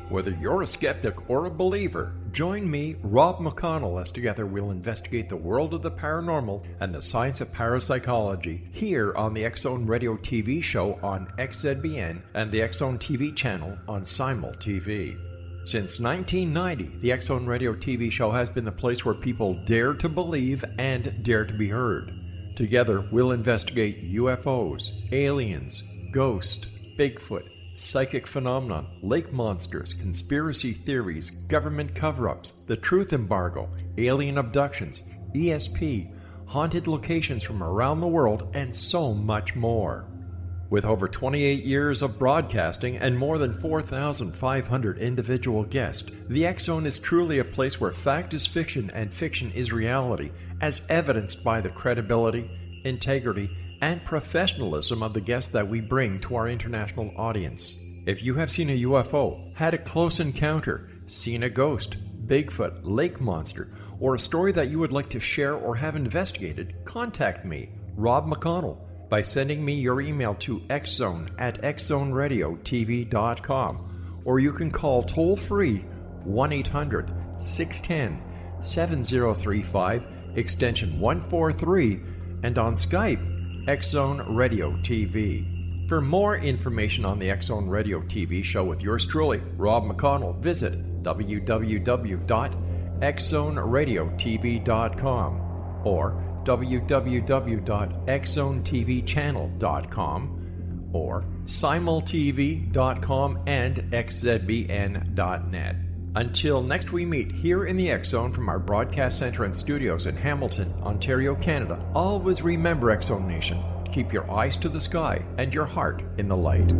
Whether you're a skeptic or a believer, join me, Rob McConnell, as together we'll investigate the world of the paranormal and the science of parapsychology here on the X-Zone Radio TV show on XZBN and the X-Zone TV channel on Simul TV. Since 1990, the X-Zone Radio TV show has been the place where people dare to believe and dare to be heard. Together, we'll investigate UFOs, aliens, ghosts, Bigfoot, psychic phenomenon, lake monsters, conspiracy theories, government cover-ups, the truth embargo, alien abductions, ESP, haunted locations from around the world, and so much more. With over 28 years of broadcasting and more than 4,500 individual guests, the X-Zone is truly a place where fact is fiction and fiction is reality, as evidenced by the credibility, integrity, and professionalism of the guests that we bring to our international audience. If you have seen a UFO, had a close encounter, seen a ghost, Bigfoot, lake monster, or a story that you would like to share or have investigated, contact me, Rob McConnell, by sending me your email to xzone@xzoneradiotv.com, or you can call toll-free 1-800-610-7035, extension 143, and on Skype, X-Zone Radio TV. For more information on the X-Zone Radio TV show with yours truly, Rob McConnell, visit www.xzoneradiotv.com or www.xzonetvchannel.com or simultv.com and xzbn.net. Until next we meet here in the X-Zone from our broadcast center and studios in Hamilton, Ontario, Canada, always remember, X-Zone Nation, keep your eyes to the sky and your heart in the light.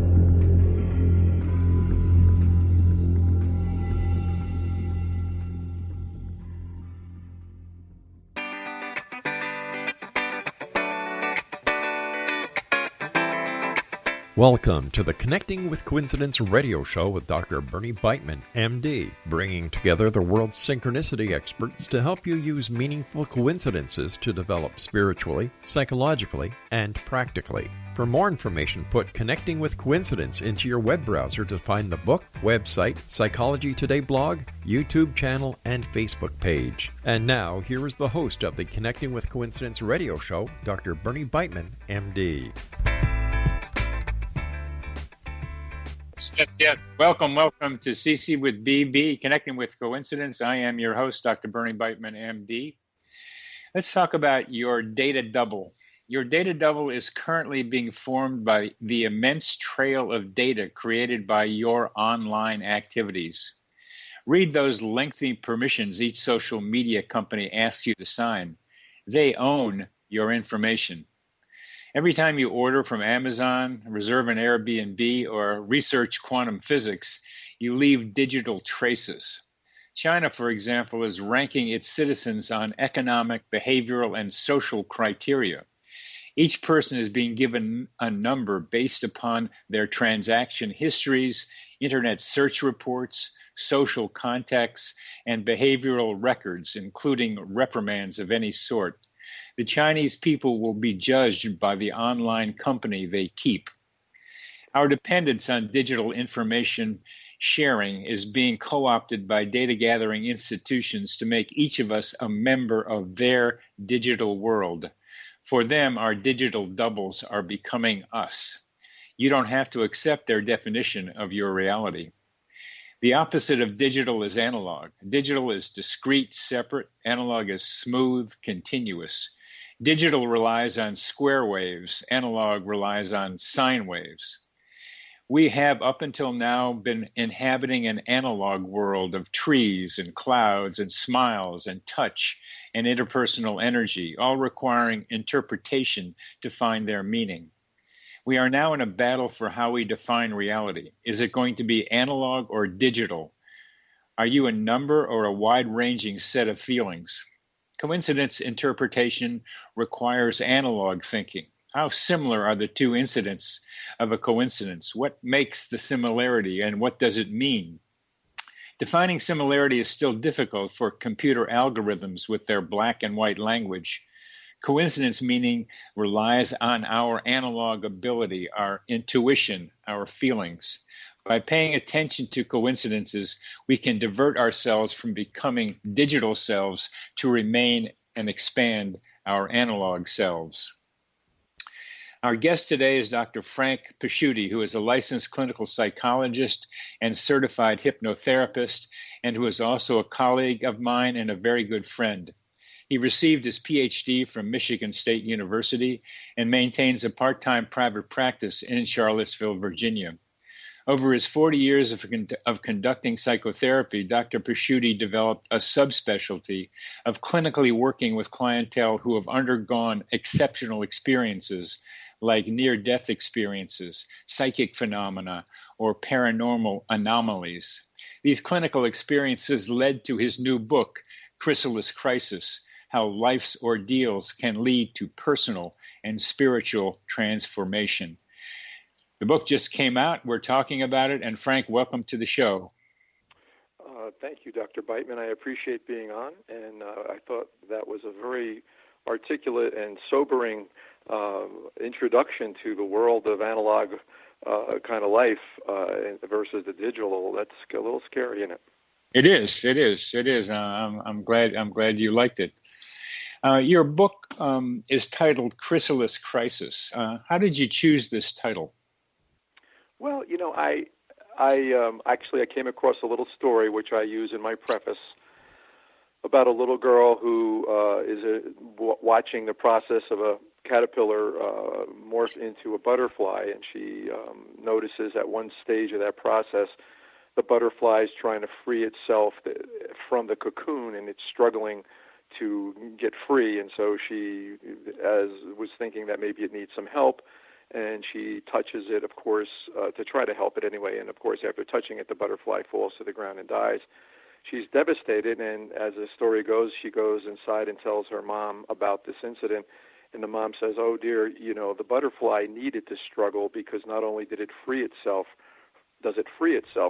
Welcome to the Connecting with Coincidence radio show with Dr. Bernie Beitman, MD, bringing together the world's synchronicity experts to help you use meaningful coincidences to develop spiritually, psychologically, and practically. For more information, put Connecting with Coincidence into your web browser to find the book, website, Psychology Today blog, YouTube channel, and Facebook page. And now, here is the host of the Connecting with Coincidence radio show, Dr. Bernie Beitman, MD. Yeah. Welcome to CC with BB, Connecting with Coincidence. I am your host, Dr. Bernie Beitman, MD. Let's talk about your data double. Your data double is currently being formed by the immense trail of data created by your online activities. Read those lengthy permissions each social media company asks you to sign. They own your information. Every time you order from Amazon, reserve an Airbnb, or research quantum physics, you leave digital traces. China, for example, is ranking its citizens on economic, behavioral, and social criteria. Each person is being given a number based upon their transaction histories, internet search reports, social contacts, and behavioral records, including reprimands of any sort. The Chinese people will be judged by the online company they keep. Our dependence on digital information sharing is being co-opted by data gathering institutions to make each of us a member of their digital world. For them, our digital doubles are becoming us. You don't have to accept their definition of your reality. The opposite of digital is analog. Digital is discrete, separate. Analog is smooth, continuous. Digital relies on square waves. Analog relies on sine waves. We have up until now been inhabiting an analog world of trees and clouds and smiles and touch and interpersonal energy, all requiring interpretation to find their meaning. We are now in a battle for how we define reality. Is it going to be analog or digital? Are you a number or a wide-ranging set of feelings? Coincidence interpretation requires analog thinking. How similar are the two incidents of a coincidence? What makes the similarity and what does it mean? Defining similarity is still difficult for computer algorithms with their black and white language. Coincidence meaning relies on our analog ability, our intuition, our feelings. By paying attention to coincidences, we can divert ourselves from becoming digital selves to remain and expand our analog selves. Our guest today is Dr. Frank Pasciuti, who is a licensed clinical psychologist and certified hypnotherapist, and who is also a colleague of mine and a very good friend. He received his PhD from Michigan State University and maintains a part-time private practice in Charlottesville, Virginia. Over his 40 years of conducting psychotherapy, Dr. Pasciuti developed a subspecialty of clinically working with clientele who have undergone exceptional experiences like near-death experiences, psychic phenomena, or paranormal anomalies. These clinical experiences led to his new book, Crysalis Crisis: How Life's Ordeals Can Lead to Personal and Spiritual Transformation. The book just came out. We're talking about it. And Frank, welcome to the show. Thank you, Dr. Beitman. I appreciate being on. And I thought that was a very articulate and sobering introduction to the world of analog kind of life versus the digital. That's a little scary, isn't it? It is. I'm glad you liked it. Your book is titled Crysalis Crisis. How did you choose this title? Well, I came across a little story which I use in my preface about a little girl who is watching the process of a caterpillar morph into a butterfly, and she notices at one stage of that process the butterfly is trying to free itself from the cocoon, and it's struggling to get free. And so she was thinking that maybe it needs some help. And she touches it, of course, to try to help it anyway. And, of course, after touching it, the butterfly falls to the ground and dies. She's devastated, and as the story goes, she goes inside and tells her mom about this incident. And the mom says, oh, dear, the butterfly needed to struggle because not only does it free itself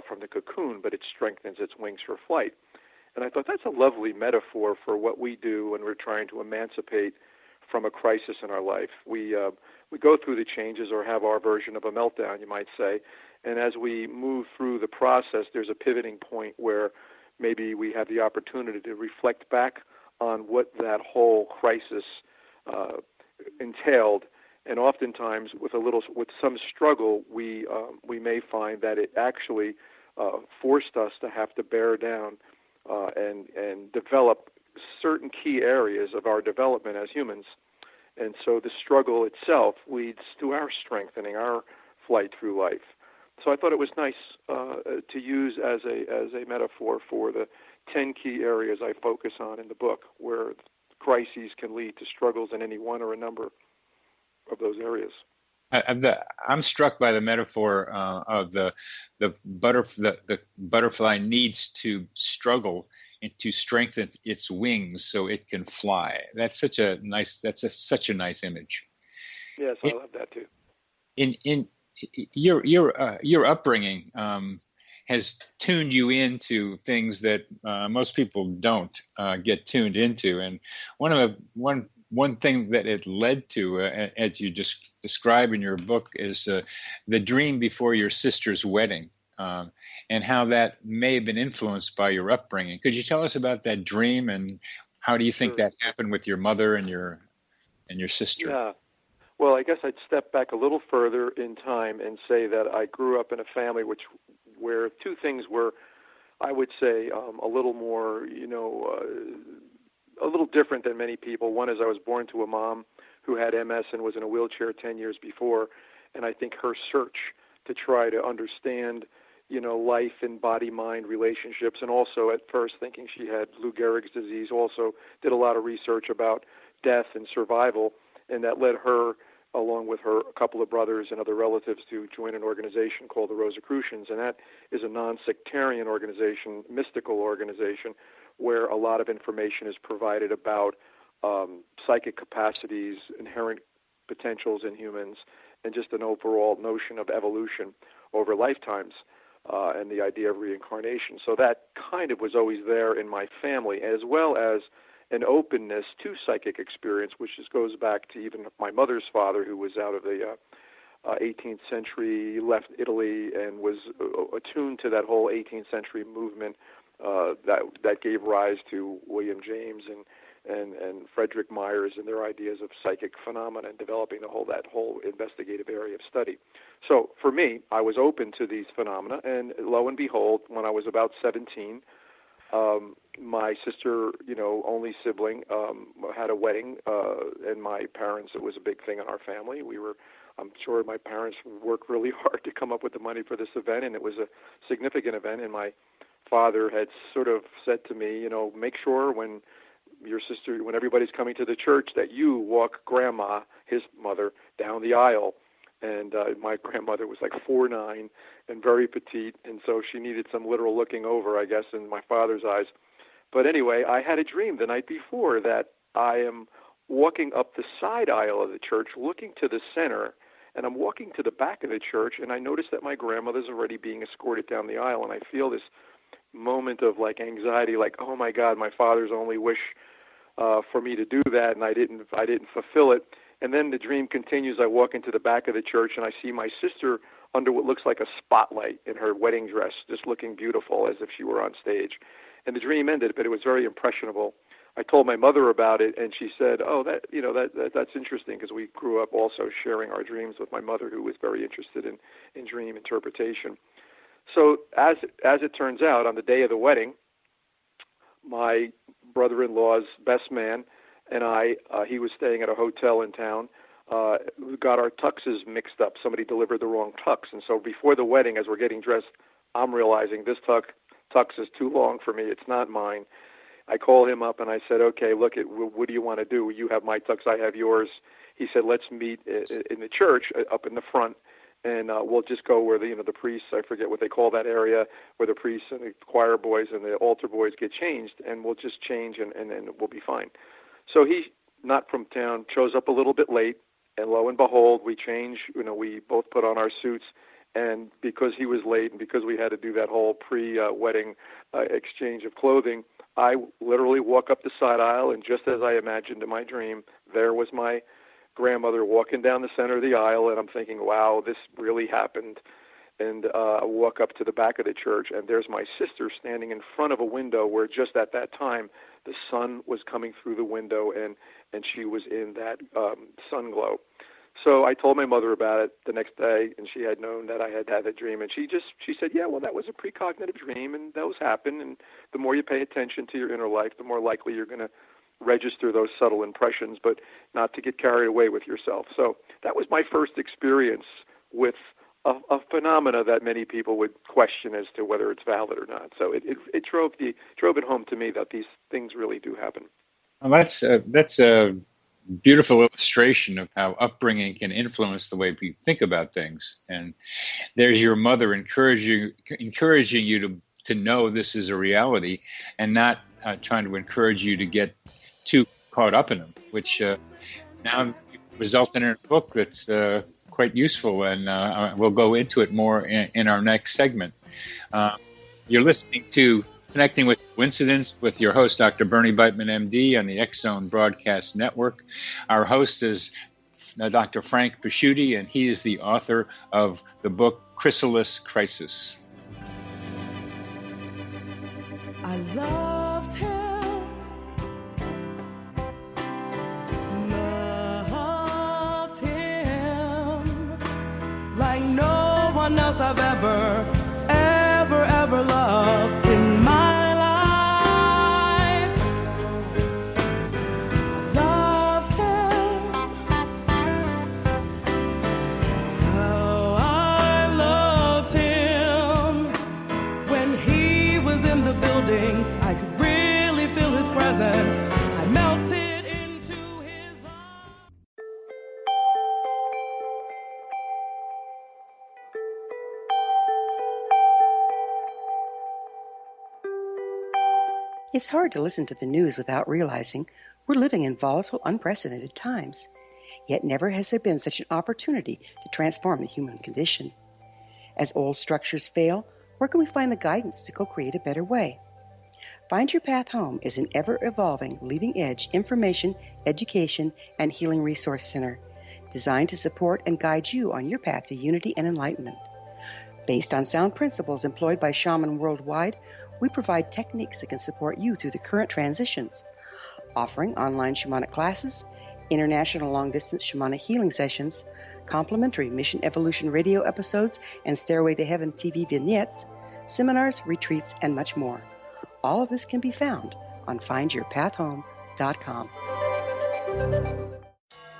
from the cocoon, but it strengthens its wings for flight. And I thought that's a lovely metaphor for what we do when we're trying to emancipate from a crisis in our life. We go through the changes or have our version of a meltdown, you might say. And as we move through the process, there's a pivoting point where maybe we have the opportunity to reflect back on what that whole crisis entailed. And oftentimes, with some struggle, we may find that it actually forced us to have to bear down and develop certain key areas of our development as humans. And so the struggle itself leads to our strengthening, our flight through life. So I thought it was nice to use as a metaphor for the 10 key areas I focus on in the book, where crises can lead to struggles in any one or a number of those areas. I'm struck by the metaphor of the butterfly needs to struggle and to strengthen its wings so it can fly. That's such a nice image. Yes, I love that too. In your upbringing has tuned you into things that most people don't get tuned into, and one thing that it led to, as you just describe in your book, is the dream before your sister's wedding. And how that may have been influenced by your upbringing. Could you tell us about that dream, and how do you think that happened with your mother and your sister? Yeah. Well, I guess I'd step back a little further in time and say that I grew up in a family where two things were, I would say, a little more, a little different than many people. One is I was born to a mom who had MS and was in a wheelchair 10 years before, and I think her search to try to understand life and body-mind relationships, and also at first thinking she had Lou Gehrig's disease, also did a lot of research about death and survival, and that led her, along with a couple of brothers and other relatives, to join an organization called the Rosicrucians, and that is a non-sectarian organization, mystical organization, where a lot of information is provided about psychic capacities, inherent potentials in humans, and just an overall notion of evolution over lifetimes. And the idea of reincarnation. So that kind of was always there in my family, as well as an openness to psychic experience, which goes back to even my mother's father, who was out of the 18th century, left Italy, and was attuned to that whole 18th century movement that gave rise to William James and Frederick Myers and their ideas of psychic phenomena and developing that whole investigative area of study. So for me, I was open to these phenomena, and lo and behold, when I was about 17, my sister, only sibling, had a wedding, and my parents, it was a big thing in our family. I'm sure my parents worked really hard to come up with the money for this event, and it was a significant event, and my father had sort of said to me, make sure when everybody's coming to the church that you walk Grandma, his mother, down the aisle. And my grandmother was like 4'9" and very petite, and so she needed some literal looking over, I guess, in my father's eyes. But anyway, I had a dream the night before that I am walking up the side aisle of the church, looking to the center, and I'm walking to the back of the church, and I notice that my grandmother's already being escorted down the aisle, and I feel this moment of like anxiety, like, oh my God, my father's only wish for me to do that, and I didn't fulfill it. And then the dream continues. I walk into the back of the church, and I see my sister under what looks like a spotlight in her wedding dress, just looking beautiful as if she were on stage. And the dream ended, but it was very impressionable. I told my mother about it, and she said, "Oh, that's interesting," because we grew up also sharing our dreams with my mother, who was very interested in dream interpretation. So as it turns out, on the day of the wedding, my brother-in-law's best man and he was staying at a hotel in town, got our tuxes mixed up. Somebody delivered the wrong tux. And so before the wedding, as we're getting dressed, I'm realizing this tux is too long for me. It's not mine. I call him up and I said, okay, look, what do you want to do? You have my tux, I have yours. He said, let's meet in the church up in the front, and we'll just go where the priests, I forget what they call that area, where the priests and the choir boys and the altar boys get changed, and we'll just change and then we'll be fine. So he, not from town, shows up a little bit late, and lo and behold, we change. We both put on our suits, and because he was late and because we had to do that whole pre-wedding exchange of clothing, I literally walk up the side aisle, and just as I imagined in my dream, there was my grandmother walking down the center of the aisle, and I'm thinking, wow, this really happened. And I walk up to the back of the church, and there's my sister standing in front of a window where just at that time the sun was coming through the window, and she was in that sun glow. So I told my mother about it the next day, and she had known that I had had a dream, and she said, yeah, well, that was a precognitive dream, and those happen, and the more you pay attention to your inner life, the more likely you're going to register those subtle impressions, but not to get carried away with yourself. So that was my first experience with a phenomena that many people would question as to whether it's valid or not. So it drove it home to me that these things really do happen. Well, that's a beautiful illustration of how upbringing can influence the way we think about things. And there's your mother encouraging you to know this is a reality, and not trying to encourage you to get too caught up in them, which now resulted in a book that's quite useful, and we'll go into it more in our next segment. You're listening to Connecting with Coincidence with your host, Dr. Bernie Beitman, MD, on the X-Zone Broadcast Network. Our host is Dr. Frank Pasciuti, and he is the author of the book Crysalis Crisis. I loved him. Like no one else I've ever loved in my life. Loved him. How I loved him. When he was in the building, I could really feel his presence. I melted into his arms. It's hard to listen to the news without realizing we're living in volatile, unprecedented times. Yet never has there been such an opportunity to transform the human condition. As old structures fail, where can we find the guidance to co-create a better way? Find Your Path Home is an ever-evolving, leading-edge information, education, and healing resource center. designed to support and guide you on your path to unity and enlightenment. Based on sound principles employed by shaman worldwide, we provide techniques that can support you through the current transitions, offering online shamanic classes, international long-distance shamanic healing sessions, complimentary Mission Evolution radio episodes and Stairway to Heaven TV vignettes, seminars, retreats, and much more. All of this can be found on findyourpathhome.com.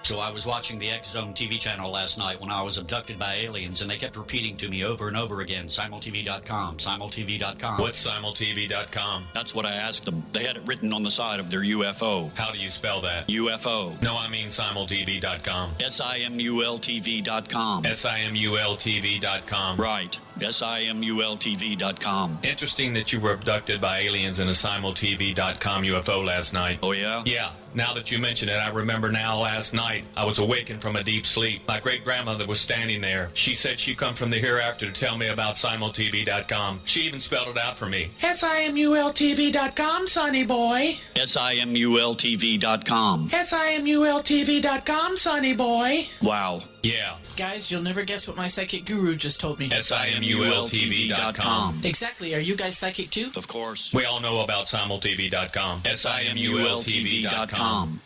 So I was watching the X Zone TV channel last night when I was abducted by aliens, and they kept repeating to me over and over again, simultv.com, simultv.com. What's simultv.com? That's what I asked them. They had it written on the side of their UFO. How do you spell that? UFO. No, I mean simultv.com. simultv.com. simultv.com. Right. simultv.com. Interesting that you were abducted by aliens in a simultv.com UFO last night. Oh, yeah? Yeah. Now that you mention it, I remember now last night I was awakened from a deep sleep. My great-grandmother was standing there. She said she'd come from the hereafter to tell me about simultv.com. She even spelled it out for me. simultv.com, sonny boy. simultv.com. simultv.com, sonny boy. Wow. Yeah. Guys, you'll never guess what my psychic guru just told me. simultv.com. Exactly. Are you guys psychic too? Of course. We all know about simultv.com. simultv.com.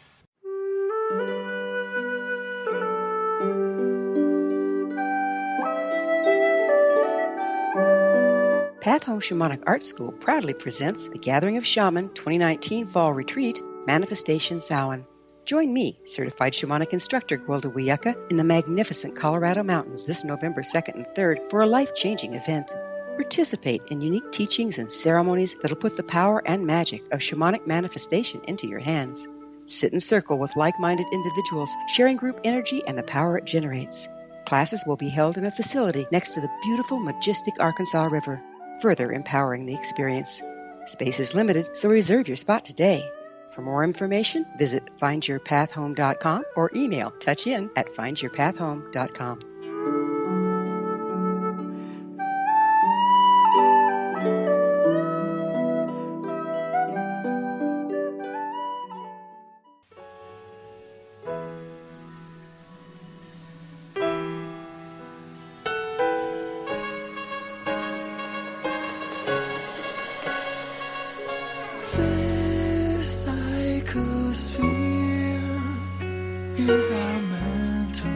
Path Home Shamanic Art School proudly presents the Gathering of Shaman 2019 Fall Retreat, Manifestation Samhain. Join me, certified shamanic instructor Gwilda Wiyaka, in the magnificent Colorado Mountains this November 2nd and 3rd for a life-changing event. Participate in unique teachings and ceremonies that'll put the power and magic of shamanic manifestation into your hands. Sit in circle with like-minded individuals, sharing group energy and the power it generates. Classes will be held in a facility next to the beautiful, majestic Arkansas River, further empowering the experience. Space is limited, so reserve your spot today. For more information, visit findyourpathhome.com or email touchin@findyourpathhome.com. Is our mental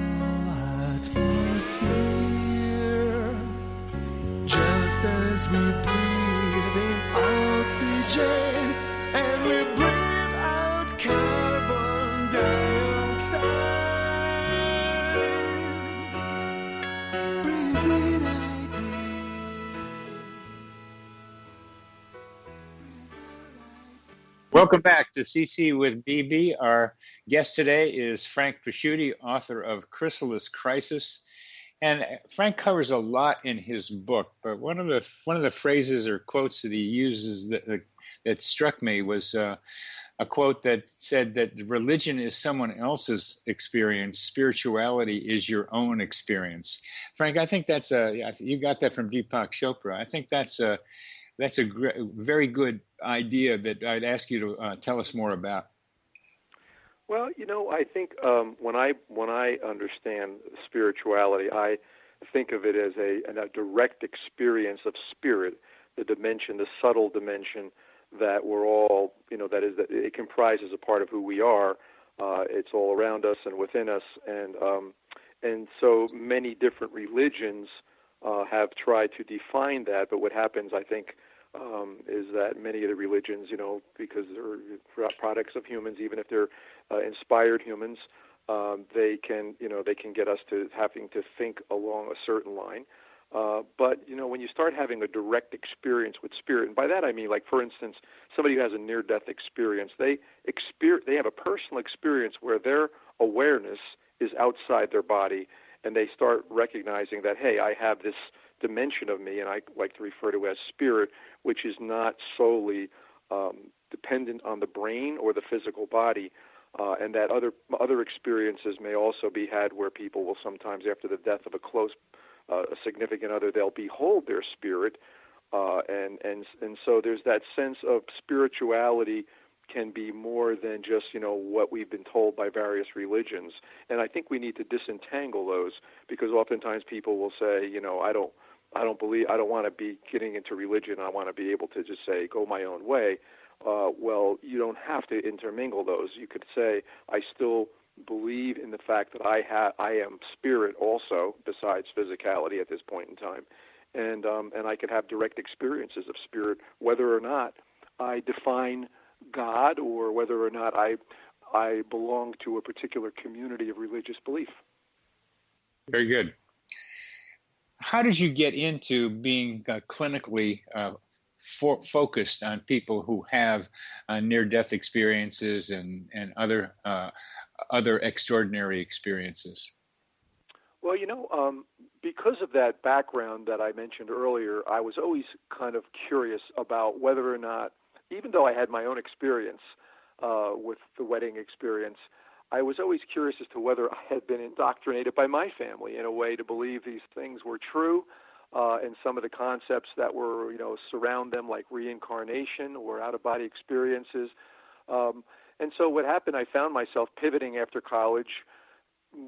atmosphere, just as we breathe in oxygen and we breathe out carbon dioxide. Breathe in ideas. Welcome back to CC with BB. Our guest today is Frank Pasciuti, author of Crysalis, Crisis. And Frank covers a lot in his book, but one of the phrases or quotes that he uses that struck me was a quote that said that religion is someone else's experience, spirituality is your own experience. Frank, I think that's you got that from Deepak Chopra. I think that's a very good idea that I'd ask you to tell us more about. Well, I think when I understand spirituality, I think of it as a direct experience of spirit, the dimension, the subtle dimension that we're all, that it comprises a part of who we are. It's all around us and within us, and so many different religions have tried to define that. But what happens, I think, is that many of the religions, because they're products of humans, even if they're inspired humans, they can get us to having to think along a certain line. But when you start having a direct experience with spirit, and by that I mean, like, for instance, somebody who has a near-death experience, they have a personal experience where their awareness is outside their body, and they start recognizing that, hey, I have this dimension of me, and I like to refer to as spirit, which is not solely dependent on the brain or the physical body, and that other experiences may also be had where people will sometimes, after the death of a close, a significant other, they'll behold their spirit, and so there's that sense of spirituality can be more than just, what we've been told by various religions. And I think we need to disentangle those, because oftentimes people will say, I don't want to be getting into religion. I want to be able to just say, go my own way. Well, you don't have to intermingle those. You could say, I still believe in the fact that I am spirit also, besides physicality at this point in time. And I can have direct experiences of spirit, whether or not I define God or whether or not I belong to a particular community of religious belief. Very good. How did you get into being clinically focused on people who have near-death experiences and other extraordinary experiences? Well, because of that background that I mentioned earlier, I was always kind of curious about whether or not, even though I had my own experience with the wedding experience, I was always curious as to whether I had been indoctrinated by my family in a way to believe these things were true, and some of the concepts that were, surround them, like reincarnation or out-of-body experiences. And so what happened, I found myself pivoting after college,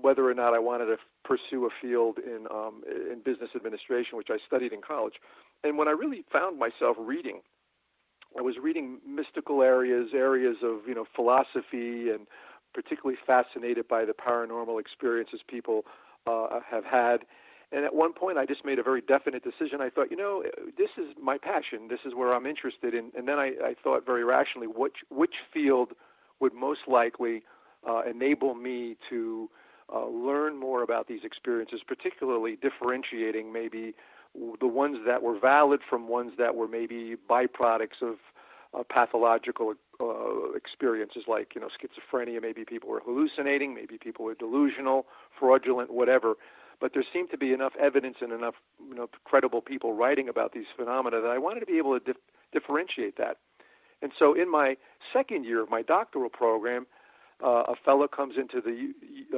whether or not I wanted to pursue a field in business administration, which I studied in college. And when I really found myself reading, I was reading mystical areas of, philosophy, and particularly fascinated by the paranormal experiences people have had. And at one point, I just made a very definite decision. I thought, this is my passion. This is where I'm interested in. And then I thought very rationally, which field would most likely enable me to learn more about these experiences, particularly differentiating maybe the ones that were valid from ones that were maybe byproducts of pathological experiences, like schizophrenia. Maybe people were hallucinating, maybe people were delusional, fraudulent, whatever. But there seemed to be enough evidence and enough credible people writing about these phenomena that I wanted to be able to differentiate that. And so in my second year of my doctoral program, a fellow comes into the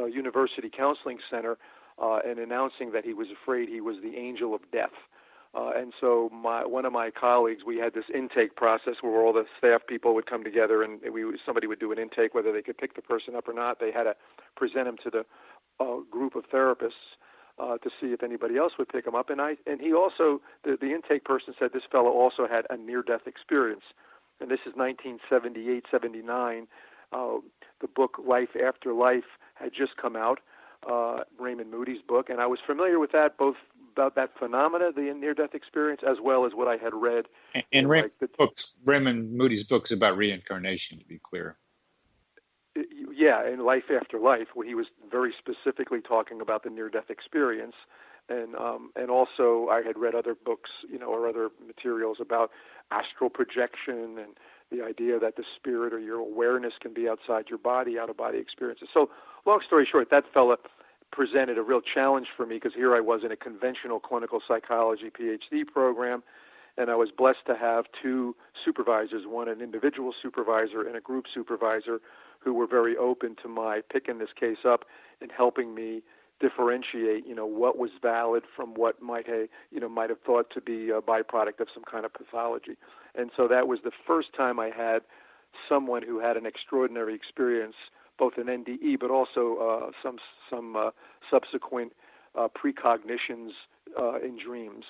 University Counseling Center and announcing that he was afraid he was the angel of death. And so one of my colleagues, we had this intake process where all the staff people would come together, and somebody would do an intake, whether they could pick the person up or not. They had to present him to the group of therapists to see if anybody else would pick him up. And he also, the intake person said this fellow also had a near-death experience. And this is 1978, 79. The book Life After Life had just come out, Raymond Moody's book, and I was familiar with that, both about that phenomena, the near-death experience, as well as what I had read. And Raymond Moody's book's about reincarnation, to be clear. Yeah, in Life After Life, where he was very specifically talking about the near-death experience, and also I had read other books, or other materials about astral projection and the idea that the spirit or your awareness can be outside your body, out-of-body experiences. So, long story short, that fella presented a real challenge for me, because here I was in a conventional clinical psychology PhD program, and I was blessed to have two supervisors, one an individual supervisor and a group supervisor, who were very open to my picking this case up and helping me differentiate, what was valid from what might have thought to be a byproduct of some kind of pathology. And so that was the first time I had someone who had an extraordinary experience, both in NDE, but also some subsequent precognitions in dreams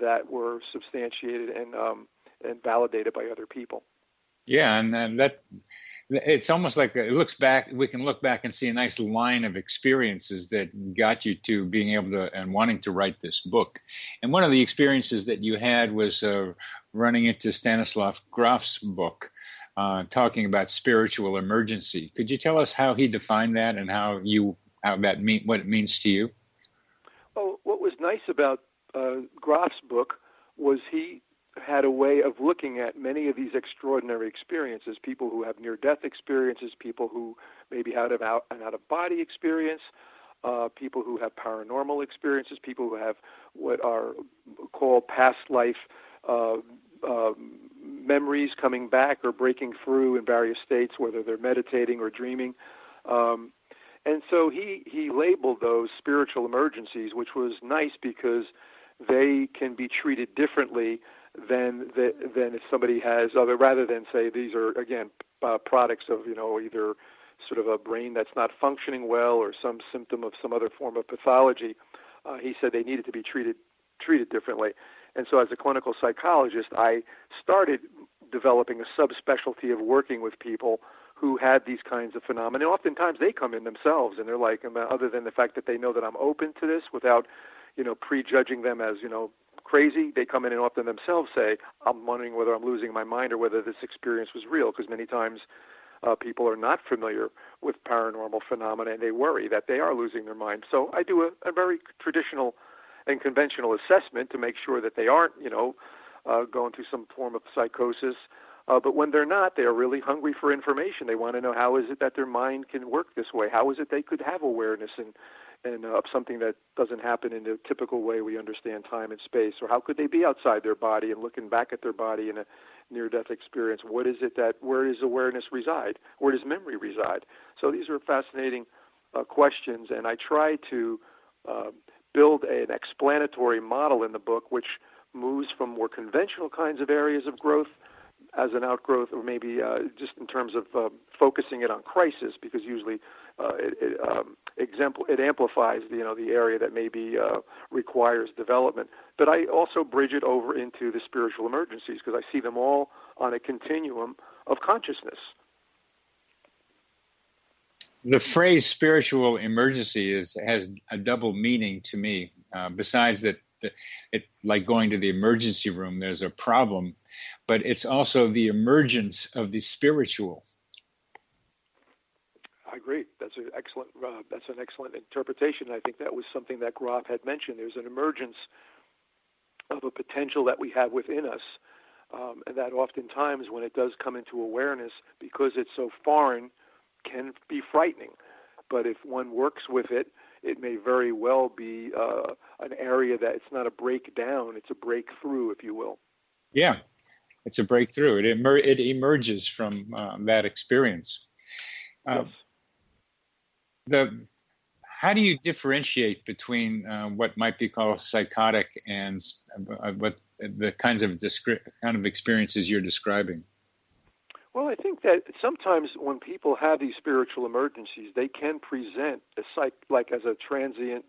that were substantiated and validated by other people. Yeah, and that it's almost like we can look back and see a nice line of experiences that got you to being able to and wanting to write this book. And one of the experiences that you had was running into Stanislav Grof's book, talking about spiritual emergency. Could you tell us how he defined that and what it means to you? Well, what was nice about Grof's book was he had a way of looking at many of these extraordinary experiences, people who have near-death experiences, people who maybe had an out-of-body experience, people who have paranormal experiences, people who have what are called past life memories coming back or breaking through in various states, whether they're meditating or dreaming. And so he labeled those spiritual emergencies, which was nice because they can be treated differently than if somebody has other, rather than say these are, again, products of, either sort of a brain that's not functioning well or some symptom of some other form of pathology. He said they needed to be treated differently. And so as a clinical psychologist, I started developing a subspecialty of working with people who had these kinds of phenomena. And oftentimes they come in themselves and they're like, other than the fact that they know that I'm open to this without, prejudging them as, crazy, they come in and often themselves say, I'm wondering whether I'm losing my mind or whether this experience was real, because many times people are not familiar with paranormal phenomena and they worry that they are losing their mind. So I do a very traditional and conventional assessment to make sure that they aren't, going through some form of psychosis. But when they're not, they are really hungry for information. They want to know, how is it that their mind can work this way? How is it they could have awareness and of something that doesn't happen in the typical way we understand time and space? Or how could they be outside their body and looking back at their body in a near-death experience? Where does awareness reside? Where does memory reside? So these are fascinating questions, and I try to build an explanatory model in the book which moves from more conventional kinds of areas of growth as an outgrowth, or maybe just in terms of focusing it on crisis, because usually it amplifies the area that maybe requires development. But I also bridge it over into the spiritual emergencies, because I see them all on a continuum of consciousness. The phrase spiritual emergency has a double meaning to me. Besides that, it like going to the emergency room, there's a problem, but it's also the emergence of the spiritual. I agree. That's an excellent interpretation. I think that was something that Groff had mentioned. There's an emergence of a potential that we have within us, and that oftentimes when it does come into awareness, because it's so foreign, can be frightening. But if one works with it, it may very well be an area that it's not a breakdown, it's a breakthrough, if you will. Yeah, it's a breakthrough. It emerges from that experience. Yes. How do you differentiate between what might be called psychotic and what the kind of experiences you're describing? Well, I think that sometimes when people have these spiritual emergencies, they can present as a transient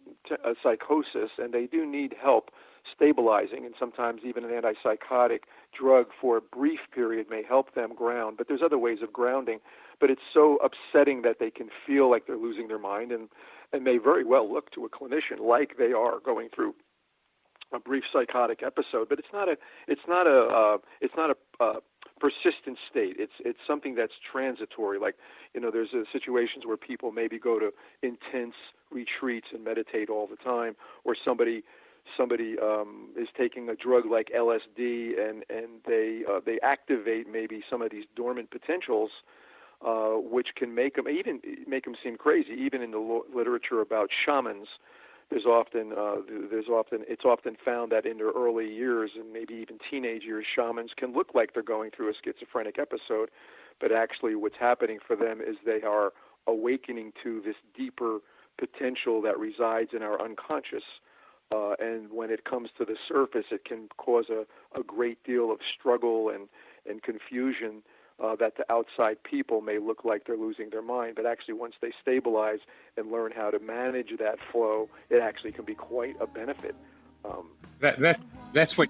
psychosis, and they do need help stabilizing, and sometimes even an antipsychotic drug for a brief period may help them ground. But there's other ways of grounding. But it's so upsetting that they can feel like they're losing their mind, and may very well look to a clinician like they are going through a brief psychotic episode. But it's not a persistent state. It's something that's transitory. Like, there's situations where people maybe go to intense retreats and meditate all the time, or somebody is taking a drug like LSD and they activate maybe some of these dormant potentials, which can make them seem crazy. Even in the literature about shamans, it's often found that in their early years and maybe even teenage years, shamans can look like they're going through a schizophrenic episode, but actually what's happening for them is they are awakening to this deeper potential that resides in our unconscious. And when it comes to the surface, it can cause a great deal of struggle and confusion that to outside people may look like they're losing their mind. But actually, once they stabilize and learn how to manage that flow, it actually can be quite a benefit. That's what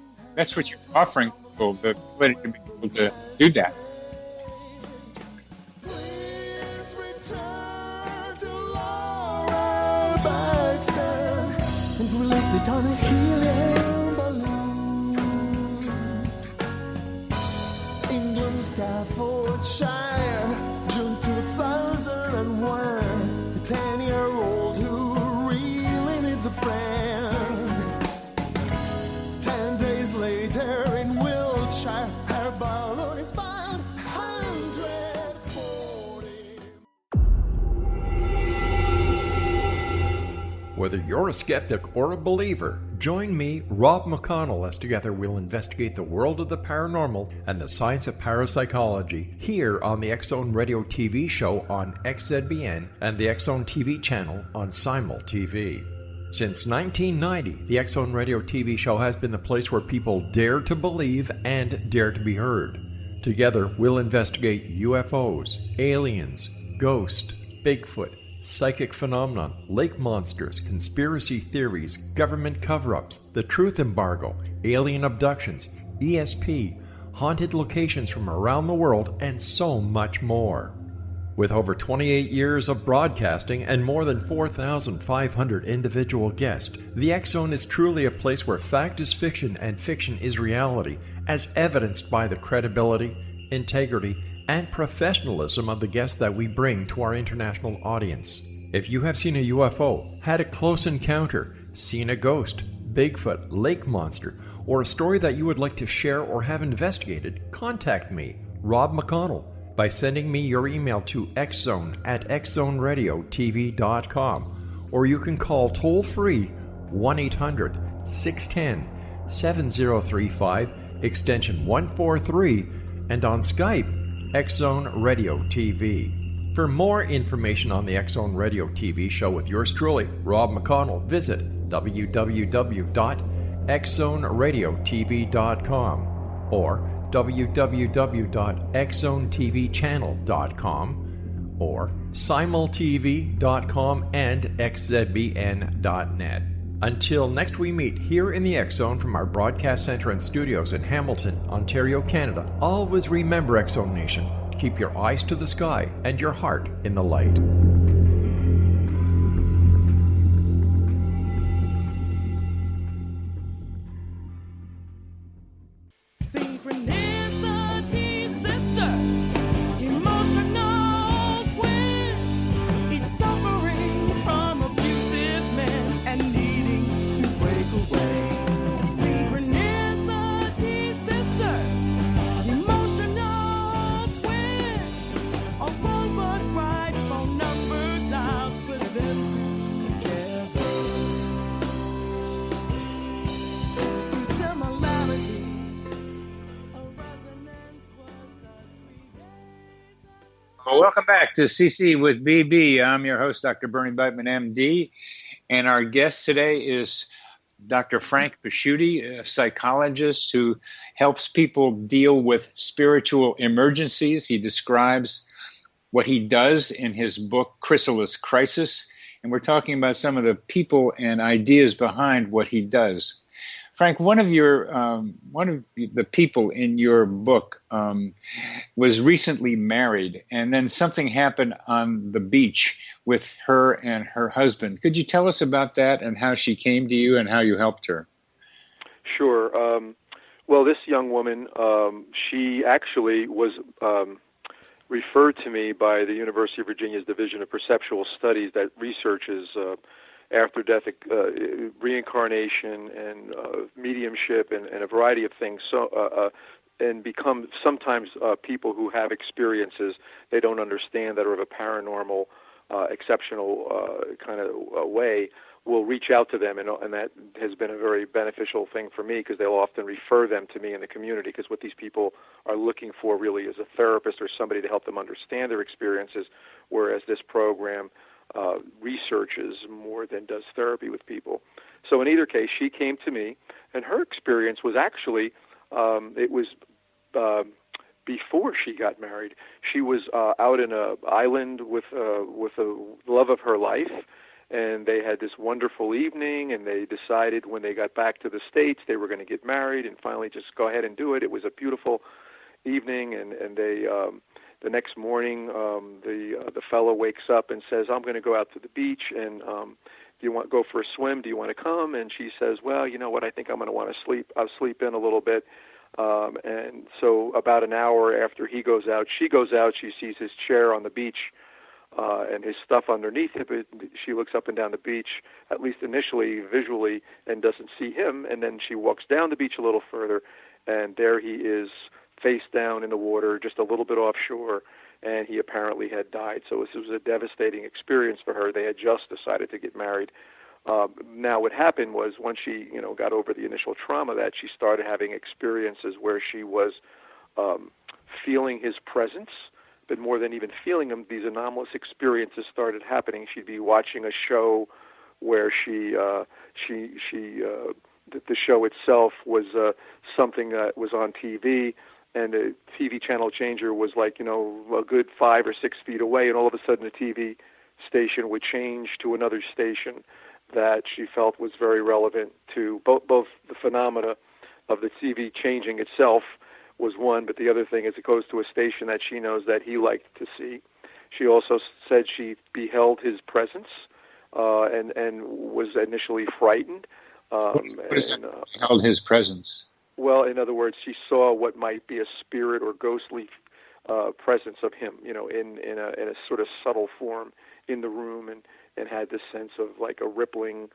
you're offering people, to be able to do that. Please return to Laura Baxter and release it on a helium balloon. England, Staffordshire, June 2001. A 10-year-old who really needs a friend. 10 days later in Wiltshire, her balloon is found 140. Whether you're a skeptic or a believer, join me, Rob McConnell, as together we'll investigate the world of the paranormal and the science of parapsychology here on the X-Zone Radio TV show on XZBN and the X-Zone TV channel on Simul TV. Since 1990, the X Zone Radio TV show has been the place where people dare to believe and dare to be heard. Together, we'll investigate UFOs, aliens, ghosts, Bigfoot, psychic phenomenon, lake monsters, conspiracy theories, government cover-ups, the truth embargo, alien abductions, ESP, haunted locations from around the world, and so much more. With over 28 years of broadcasting and more than 4,500 individual guests, the X Zone is truly a place where fact is fiction and fiction is reality, as evidenced by the credibility, integrity, and professionalism of the guests that we bring to our international audience. If you have seen a UFO, had a close encounter, seen a ghost, Bigfoot, lake monster, or a story that you would like to share or have investigated, contact me, Rob McConnell, by sending me your email to xzone@xzoneradiotv.com, or you can call toll-free 1-800-610-7035, extension 143, and on Skype, X Zone Radio TV. For more information on the X Zone Radio TV show with yours truly, Rob McConnell, visit www.xzoneradiotv.com or www.xzonetvchannel.com or simultv.com and xzbn.net. Until next we meet here in the X Zone from our broadcast center and studios in Hamilton, Ontario, Canada, always remember, X Zone Nation, keep your eyes to the sky and your heart in the light. Synchronicity sisters, emotional twins, each suffering from abusive men and needing to break away. Synchronicity sisters, emotional twins, a robot ride phone number dialed for them together. Through similarity, Well, welcome back to CC with BB. I'm your host, Dr. Bernie Beitman, MD, and our guest today is Dr. Frank Pasciuti, a psychologist who helps people deal with spiritual emergencies. He describes what he does in his book, Crysalis, Crisis, and we're talking about some of the people and ideas behind what he does. Frank, one of the people in your book was recently married, and then something happened on the beach with her and her husband. Could you tell us about that and how she came to you and how you helped her? Sure. Well, this young woman, she actually was referred to me by the University of Virginia's Division of Perceptual Studies that researches after-death reincarnation and mediumship and a variety of things. So, and become sometimes people who have experiences they don't understand that are of a paranormal, exceptional kind of way will reach out to them, and that has been a very beneficial thing for me because they'll often refer them to me in the community because what these people are looking for really is a therapist or somebody to help them understand their experiences, whereas this program researches more than does therapy with people. So in either case, she came to me, and her experience was actually, it was before she got married. She was out in an island with the love of her life, and they had this wonderful evening, and they decided when they got back to the States they were going to get married and finally just go ahead and do it. It was a beautiful evening, and they the next morning the fellow wakes up and says, I'm going to go out to the beach, and do you want to go for a swim? Do you want to come? And she says, well, you know what, I think I'm going to want to sleep. I'll sleep in a little bit. And so about an hour after he goes out, she goes out, she sees his chair on the beach and his stuff underneath it. But she looks up and down the beach, at least initially, visually, and doesn't see him. And then she walks down the beach a little further, and there he is, face down in the water, just a little bit offshore, and he apparently had died. So this was a devastating experience for her. They had just decided to get married. Now what happened was once she, got over the initial trauma, that she started having experiences where she was feeling his presence, but more than even feeling him, these anomalous experiences started happening. She'd be watching a show where the show itself was something that was on TV, and the TV channel changer was like, a good 5 or 6 feet away, and all of a sudden the TV station would change to another station that she felt was very relevant to both the phenomena of the TV changing itself was one, but the other thing is it goes to a station that she knows that he liked to see. She also said she beheld his presence and was initially frightened. Beheld his presence? Well, in other words, she saw what might be a spirit or ghostly presence of him, in a sort of subtle form in the room, and had this sense of like a rippling,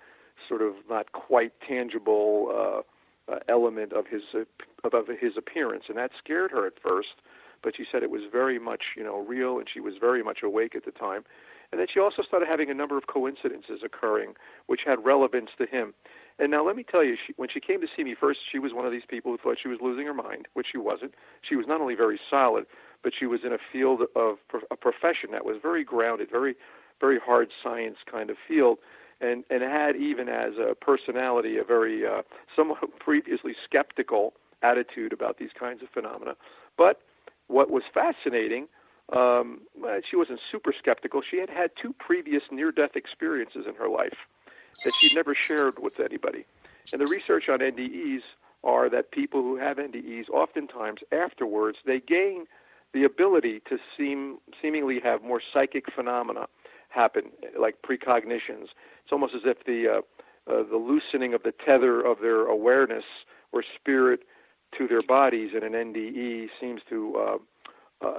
sort of not quite tangible element of his appearance, and that scared her at first. But she said it was very much, real, and she was very much awake at the time. And then she also started having a number of coincidences occurring, which had relevance to him. And now let me tell you, when she came to see me first, she was one of these people who thought she was losing her mind, which she wasn't. She was not only very solid, but she was in a field of a profession that was very grounded, very, very hard science kind of field, and had, even as a personality, a very somewhat previously skeptical attitude about these kinds of phenomena. But what was fascinating, she wasn't super skeptical. She had had 2 previous near-death experiences in her life that she'd never shared with anybody. And the research on NDEs are that people who have NDEs, oftentimes afterwards, they gain the ability to seemingly have more psychic phenomena happen, like precognitions. It's almost as if the loosening of the tether of their awareness or spirit to their bodies in an NDE seems to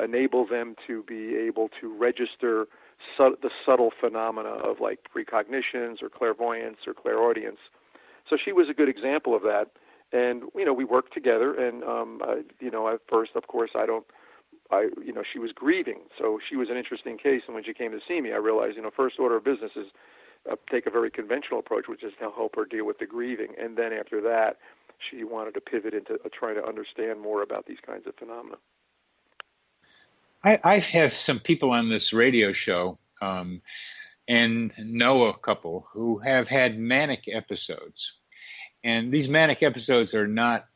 enable them to be able to register the subtle phenomena of like precognitions or clairvoyance or clairaudience. So she was a good example of that. And, we worked together, and, at first, of course, she was grieving. So she was an interesting case. And when she came to see me, I realized, first order of business is take a very conventional approach, which is to help her deal with the grieving. And then after that, she wanted to pivot into trying to understand more about these kinds of phenomena. I have some people on this radio show and know a couple who have had manic episodes. And these manic episodes are not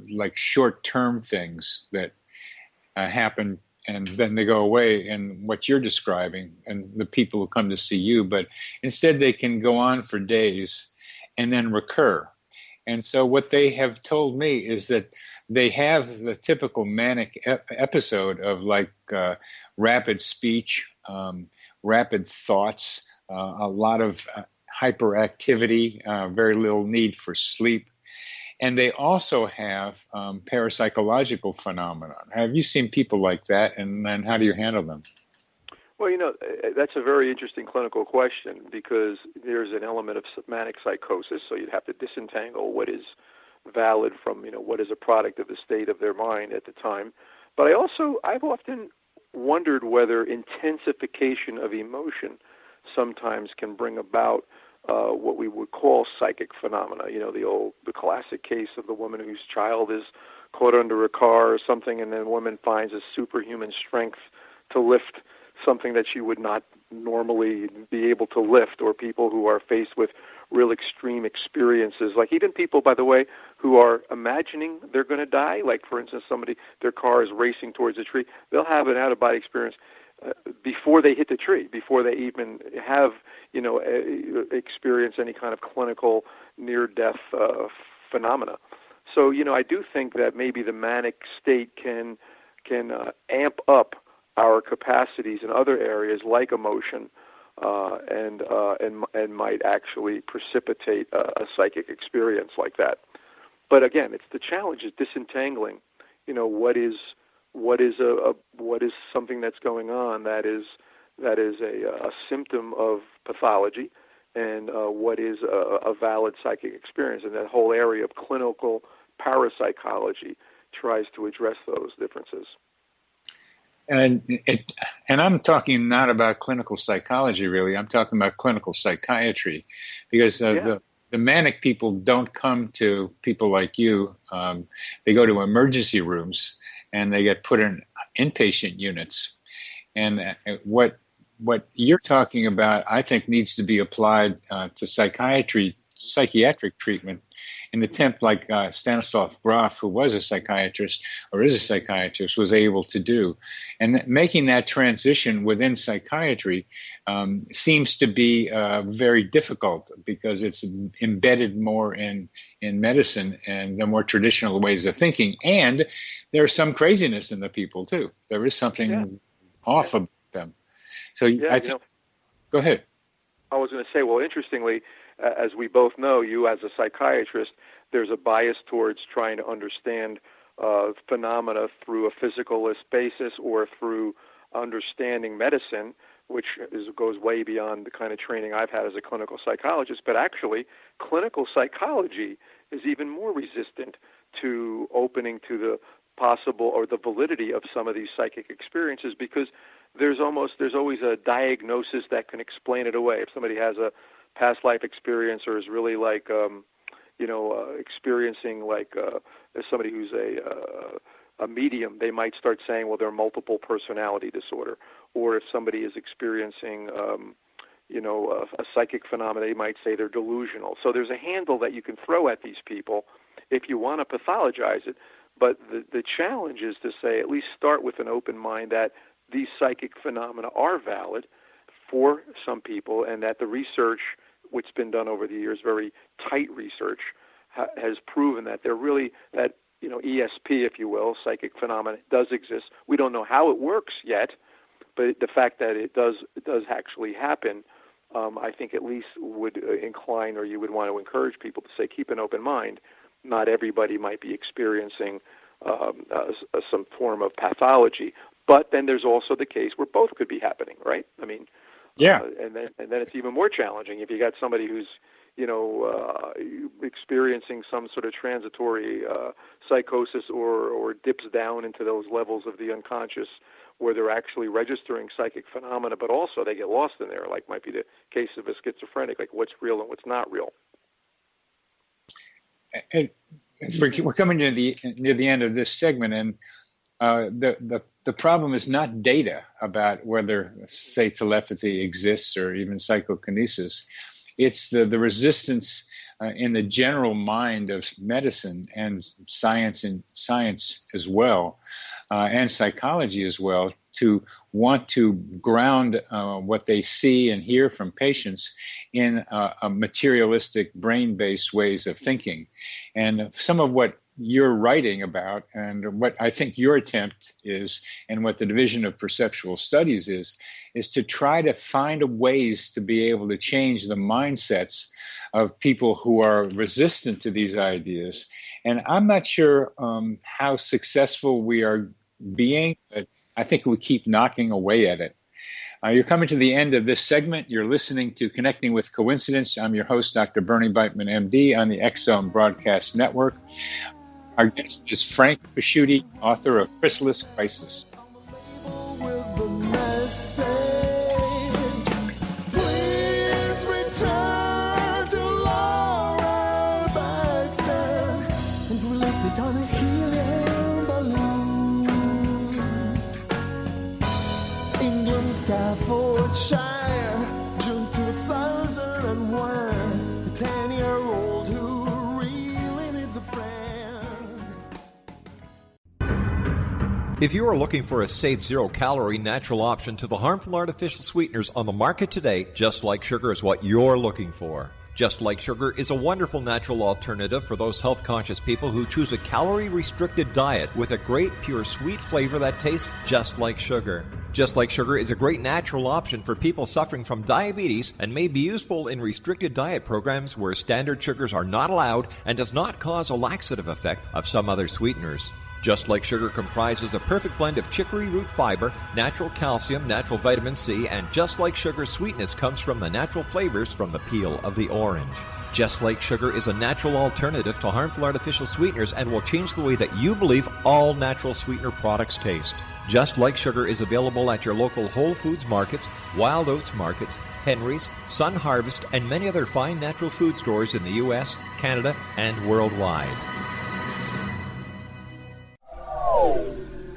like short-term things that happen and then they go away, and what you're describing and the people who come to see you, but instead they can go on for days and then recur. And so what they have told me is that they have the typical manic episode of like rapid speech, rapid thoughts, a lot of hyperactivity, very little need for sleep. And they also have parapsychological phenomena. Have you seen people like that, and how do you handle them? Well, that's a very interesting clinical question, because there's an element of manic psychosis, so you'd have to disentangle what is valid from, what is a product of the state of their mind at the time. But I've often wondered whether intensification of emotion sometimes can bring about what we would call psychic phenomena. The classic case of the woman whose child is caught under a car or something, and then the woman finds a superhuman strength to lift something that she would not normally be able to lift, or people who are faced with real extreme experiences, like even people, by the way, who are imagining they're going to die, like for instance, their car is racing towards a tree, they'll have an out-of-body experience before they hit the tree, before they even have, experience any kind of clinical near-death phenomena. So, I do think that maybe the manic state can amp up our capacities in other areas like emotion, and might actually precipitate a psychic experience like that. But again, it's the challenge is disentangling, what is something that's going on that is a symptom of pathology, and what is a valid psychic experience. And that whole area of clinical parapsychology tries to address those differences. And I'm talking not about clinical psychology, really. I'm talking about clinical psychiatry, because the manic people don't come to people like you. They go to emergency rooms and they get put in inpatient units. And what what you're talking about, I think, needs to be applied to psychiatric treatment. An attempt like Stanislav Grof, who was a psychiatrist or is a psychiatrist, was able to do. And making that transition within psychiatry seems to be very difficult because it's embedded more in medicine and the more traditional ways of thinking. And there's some craziness in the people, too. There is something off about them. So go ahead. I was going to say, well, interestingly, as we both know, you as a psychiatrist, there's a bias towards trying to understand phenomena through a physicalist basis or through understanding medicine, which goes way beyond the kind of training I've had as a clinical psychologist. But actually, clinical psychology is even more resistant to opening to the possible or the validity of some of these psychic experiences because there's always a diagnosis that can explain it away. If somebody has a past life experience or is really like experiencing like as somebody who's a medium, they might start saying, well, they're multiple personality disorder. Or if somebody is experiencing a psychic phenomenon, they might say they're delusional. So there's a handle that you can throw at these people if you want to pathologize it. But the challenge is to say, at least start with an open mind that these psychic phenomena are valid for some people, and that the research, which has been done over the years, very tight research, has proven that they're really, that, ESP, if you will, psychic phenomena, does exist. We don't know how it works yet, but the fact that it does actually happen, I think at least would incline, or you would want to encourage people to say, keep an open mind. Not everybody might be experiencing some form of pathology. But then there's also the case where both could be happening, right? I mean, and then it's even more challenging if you got somebody who's, experiencing some sort of transitory psychosis or dips down into those levels of the unconscious where they're actually registering psychic phenomena, but also they get lost in there, like might be the case of a schizophrenic, like what's real and what's not real. And we're coming near the end of this segment, and the problem is not data about whether, say, telepathy exists or even psychokinesis. It's the resistance in the general mind of medicine and science as well, and psychology as well, to want to ground what they see and hear from patients in a materialistic, brain-based ways of thinking. And some of what you're writing about, and what I think your attempt is, and what the Division of Perceptual Studies is to try to find ways to be able to change the mindsets of people who are resistant to these ideas. And I'm not sure how successful we are being, but I think we keep knocking away at it. You're coming to the end of this segment. You're listening to Connecting with Coincidence. I'm your host, Dr. Bernie Beitman, MD, on the X-Zone Broadcast Network. Our guest is Frank Pasciuti, author of Crysalis Crisis. Please return to Laura Baxter and release it on a helium balloon. England, Staffordshire, June 2001. A 10-year-old who really needs a friend. If you are looking for a safe, zero-calorie, natural option to the harmful artificial sweeteners on the market today, Just Like Sugar is what you're looking for. Just Like Sugar is a wonderful natural alternative for those health-conscious people who choose a calorie-restricted diet with a great, pure, sweet flavor that tastes just like sugar. Just Like Sugar is a great natural option for people suffering from diabetes and may be useful in restricted diet programs where standard sugars are not allowed and does not cause a laxative effect of some other sweeteners. Just Like Sugar comprises a perfect blend of chicory root fiber, natural calcium, natural vitamin C, and Just Like Sugar's sweetness comes from the natural flavors from the peel of the orange. Just Like Sugar is a natural alternative to harmful artificial sweeteners and will change the way that you believe all natural sweetener products taste. Just Like Sugar is available at your local Whole Foods markets, Wild Oats markets, Henry's, Sun Harvest, and many other fine natural food stores in the U.S., Canada, and worldwide.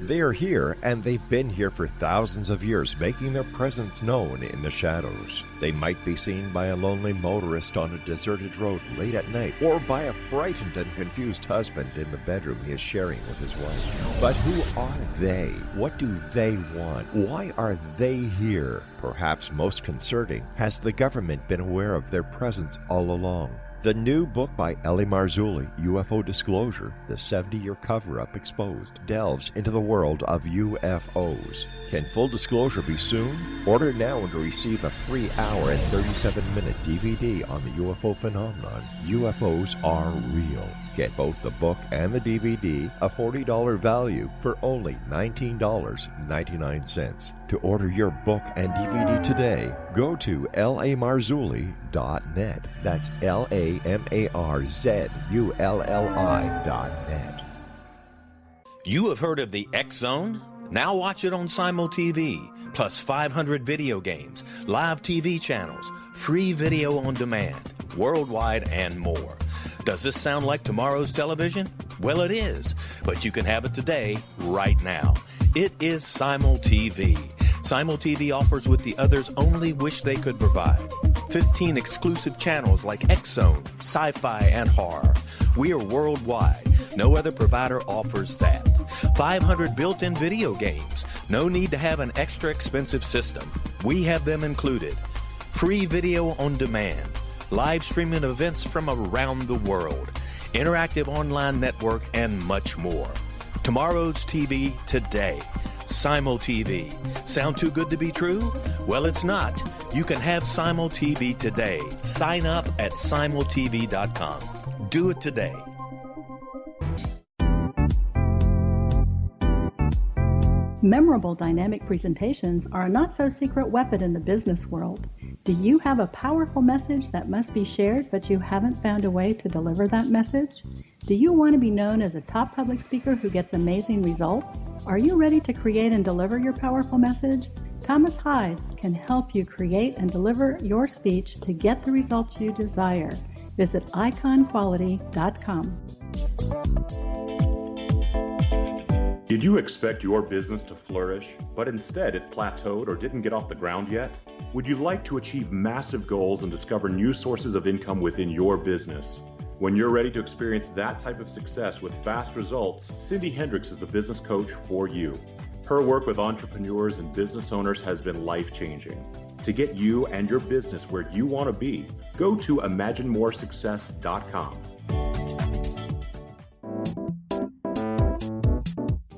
They are here, and they've been here for thousands of years, making their presence known in the shadows. They might be seen by a lonely motorist on a deserted road late at night, or by a frightened and confused husband in the bedroom he is sharing with his wife. But who are they? What do they want? Why are they here? Perhaps most concerning, has the government been aware of their presence all along? The new book by rel-mar, UFO Disclosure, the 70-year cover-up exposed, delves into the world of UFOs. Can full disclosure be soon? Order now to receive a 3-hour and 37-minute DVD on the UFO phenomenon. UFOs are real. Get both the book and the DVD, a $40 value, for only $19.99. To order your book and DVD today, go to rel-marzulli.net. That's LAMARZULLI.net. You have heard of the X Zone? Now watch it on Simul TV, plus 500 video games, live TV channels, free video on demand, worldwide, and more. Does this sound like tomorrow's television? Well, it is, but you can have it today, right now. It is Simul TV. Simul TV offers what the others only wish they could provide. 15 exclusive channels like X Zone, sci-fi, and horror. We are worldwide. No other provider offers that. 500 built-in video games. No need to have an extra expensive system. We have them included. Free video on demand. Live streaming events from around the world. Interactive online network, and much more. Tomorrow's TV today. Simul TV. Sound too good to be true? Well, it's not. You can have Simul TV today. Sign up at simultv.com. Do it today. Memorable dynamic presentations are a not-so-secret weapon in the business world. Do you have a powerful message that must be shared, but you haven't found a way to deliver that message? Do you want to be known as a top public speaker who gets amazing results? Are you ready to create and deliver your powerful message? Thomas Hides can help you create and deliver your speech to get the results you desire. Visit iconquality.com. Did you expect your business to flourish, but instead it plateaued or didn't get off the ground yet? Would you like to achieve massive goals and discover new sources of income within your business? When you're ready to experience that type of success with fast results, Cindy Hendricks is the business coach for you. Her work with entrepreneurs and business owners has been life-changing. To get you and your business where you want to be, go to imaginemoresuccess.com.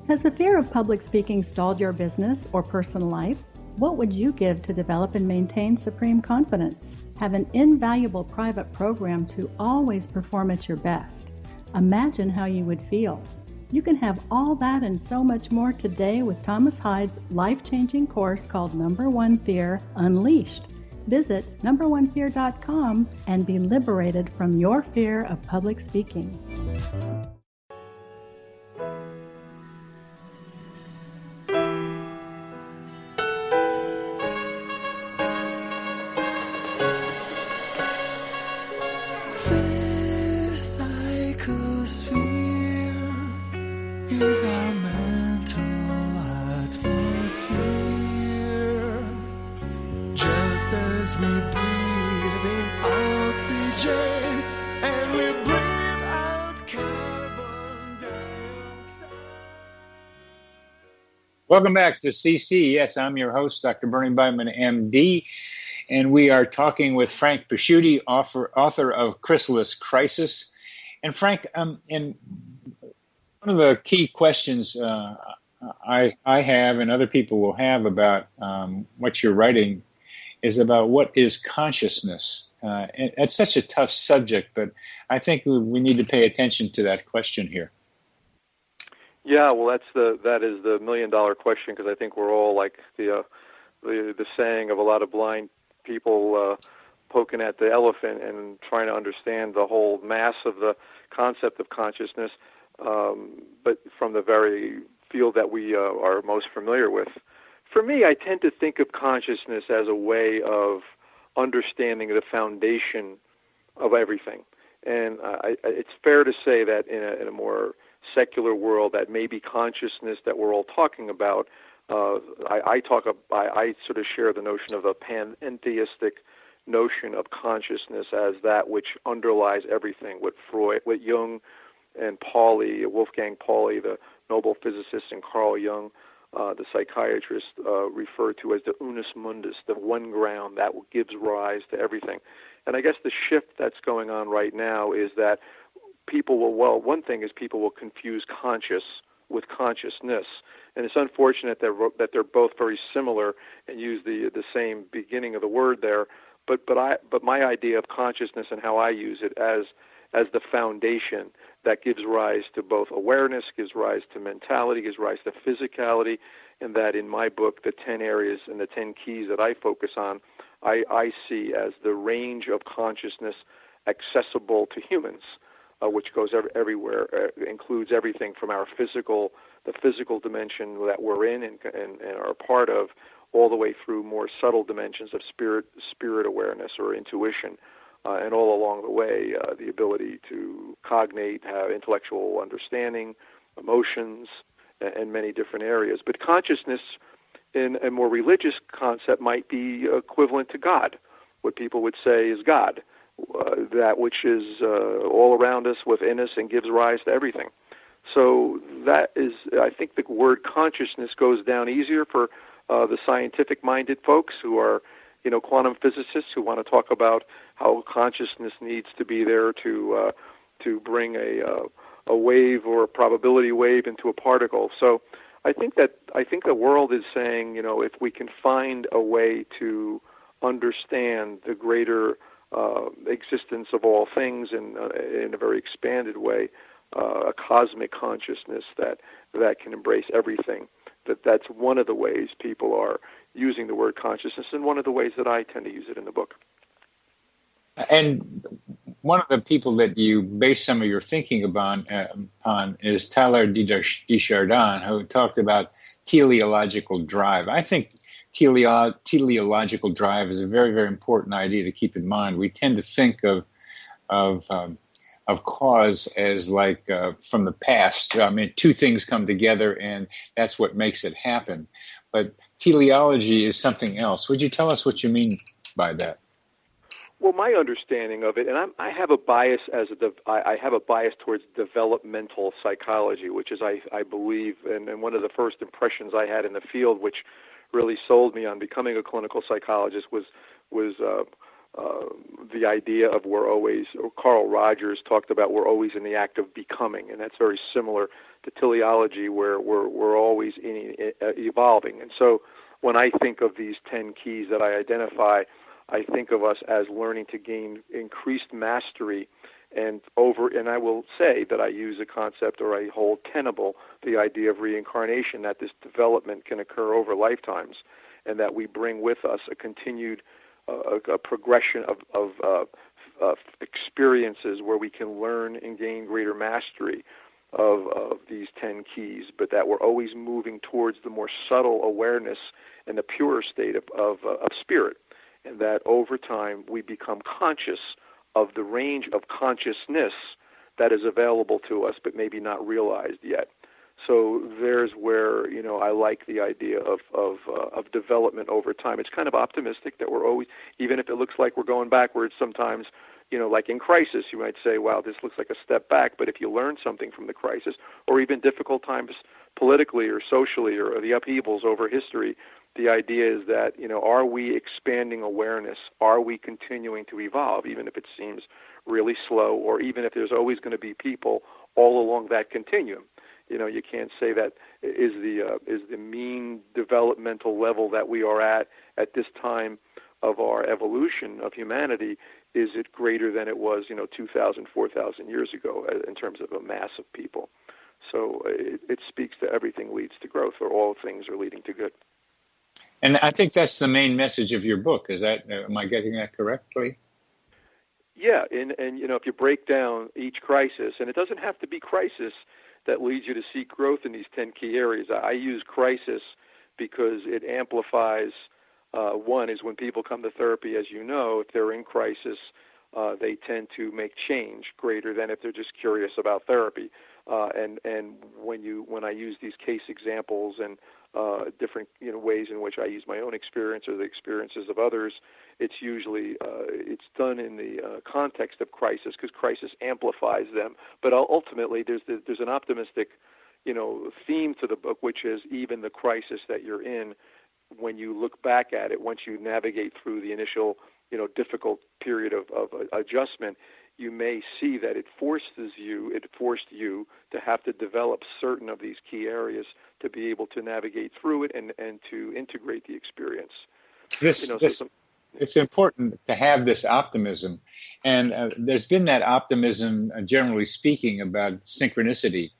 Has the fear of public speaking stalled your business or personal life? What would you give to develop and maintain supreme confidence? Have an invaluable private program to always perform at your best. Imagine how you would feel. You can have all that and so much more today with Thomas Hides' life-changing course called Number One Fear Unleashed. Visit numberonefear.com and be liberated from your fear of public speaking. Is our mental atmosphere, just as we breathe in oxygen and we breathe out carbon dioxide. Welcome back to CC. Yes, I'm your host, Dr. Bernie Beitman, MD, and we are talking with Frank Pasciuti, author of Crysalis, Crisis. And Frank, in one of the key questions I have and other people will have about what you're writing is about what is consciousness. It's such a tough subject, but I think we need to pay attention to that question here. Yeah, well, that is the $1 million question, because I think we're all like the saying of a lot of blind people poking at the elephant and trying to understand the whole mass of the concept of consciousness. But from the very field that we are most familiar with. For me, I tend to think of consciousness as a way of understanding the foundation of everything. And it's fair to say that in a more secular world, that maybe consciousness that we're all talking about. I sort of share the notion of a pantheistic notion of consciousness as that which underlies everything. What Jung and Pauli, Wolfgang Pauli, the Nobel physicist, and Carl Jung, the psychiatrist, refer to as the unus mundus, the one ground that gives rise to everything. And I guess the shift that's going on right now is that one thing is people will confuse conscious with consciousness. And it's unfortunate that they're both very similar and use the same beginning of the word there. But my idea of consciousness and how I use it as the foundation that gives rise to both awareness, gives rise to mentality, gives rise to physicality, and that in my book, the 10 areas and the 10 keys that I focus on, I see as the range of consciousness accessible to humans, which goes everywhere, includes everything from the physical dimension that we're in and are a part of, all the way through more subtle dimensions of spirit awareness or intuition, and all along the way, the ability to cognate, have intellectual understanding, emotions, and many different areas. But consciousness, in a more religious concept, might be equivalent to God. What people would say is God, that which is all around us, within us, and gives rise to everything. So that is, I think the word consciousness goes down easier for the scientific-minded folks who are, quantum physicists who want to talk about how consciousness needs to be there to bring a wave or a probability wave into a particle. So I think the world is saying, if we can find a way to understand the greater existence of all things in a very expanded way, a cosmic consciousness that can embrace everything, that's one of the ways people are using the word consciousness, and one of the ways that I tend to use it in the book. And one of the people that you base some of your thinking upon is Teilhard de Chardin, who talked about teleological drive. I think teleological drive is a very, very important idea to keep in mind. We tend to think of cause as like from the past. I mean, two things come together, and that's what makes it happen. But teleology is something else. Would you tell us what you mean by that? Well, my understanding of it, and I have a bias I have a bias towards developmental psychology, which is I believe, and one of the first impressions I had in the field, which really sold me on becoming a clinical psychologist, was the idea of Carl Rogers talked about we're always in the act of becoming, and that's very similar to teleology, where we're always evolving. And so when I think of these 10 keys that I identify, I think of us as learning to gain increased mastery, and I will say that I use a concept, or I hold tenable the idea of reincarnation, that this development can occur over lifetimes, and that we bring with us a continued a progression of experiences where we can learn and gain greater mastery of these 10 keys, but that we're always moving towards the more subtle awareness and the purer state of spirit, and that over time we become conscious of the range of consciousness that is available to us but maybe not realized yet. So there's where, I like the idea of development over time. It's kind of optimistic that we're always, even if it looks like we're going backwards sometimes, like in crisis, you might say, wow, this looks like a step back. But if you learn something from the crisis, or even difficult times politically or socially, or the upheavals over history, the idea is that, are we expanding awareness? Are we continuing to evolve, even if it seems really slow, or even if there's always going to be people all along that continuum? You can't say that is the mean developmental level that we are at this time of our evolution of humanity. Is it greater than it was, 2,000, 4,000 years ago in terms of a mass of people? So it speaks to everything leads to growth, or all things are leading to good. And I think that's the main message of your book. Am I getting that correctly? Yeah, and if you break down each crisis, and it doesn't have to be crisis that leads you to seek growth in these 10 key areas. I use crisis because it amplifies. One is when people come to therapy, as you know, if they're in crisis, they tend to make change greater than if they're just curious about therapy. And when I use these case examples and different ways in which I use my own experience or the experiences of others, it's usually it's done in the context of crisis, because crisis amplifies them. But ultimately, there's an optimistic theme to the book, which is even the crisis that you're in, when you look back at it, once you navigate through the initial difficult period of adjustment, you may see that it forced you to have to develop certain of these key areas to be able to navigate through it and to integrate the experience. It's important to have this optimism. And there's been that optimism, generally speaking, about synchronicity,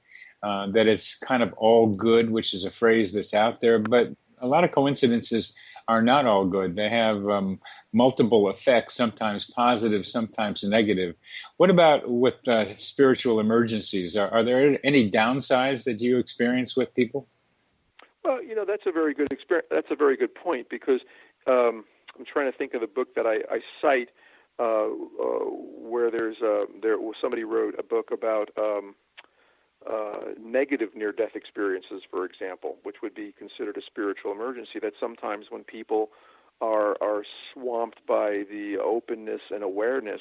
that it's kind of all good, which is a phrase that's out there. But a lot of coincidences are not all good. They have multiple effects, sometimes positive, sometimes negative. What about with spiritual emergencies? Are there any downsides that you experience with people? Well, that's a very good experience. That's a very good point, because I'm trying to think of the book that I cite where somebody wrote a book about negative near-death experiences, for example, which would be considered a spiritual emergency. That sometimes when people are swamped by the openness and awareness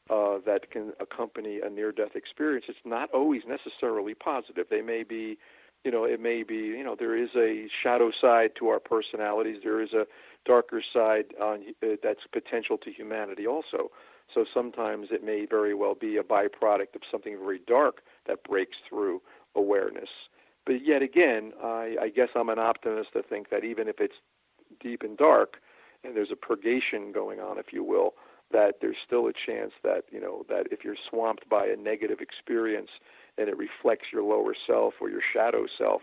that can accompany a near-death experience, it's not always necessarily positive. They may be, it may be, there is a shadow side to our personalities. There is a darker side that's potential to humanity also. So sometimes it may very well be a byproduct of something very dark that breaks through awareness. But yet again, I guess I'm an optimist to think that even if it's deep and dark, and there's a purgation going on, if you will, that there's still a chance that, that if you're swamped by a negative experience and it reflects your lower self or your shadow self,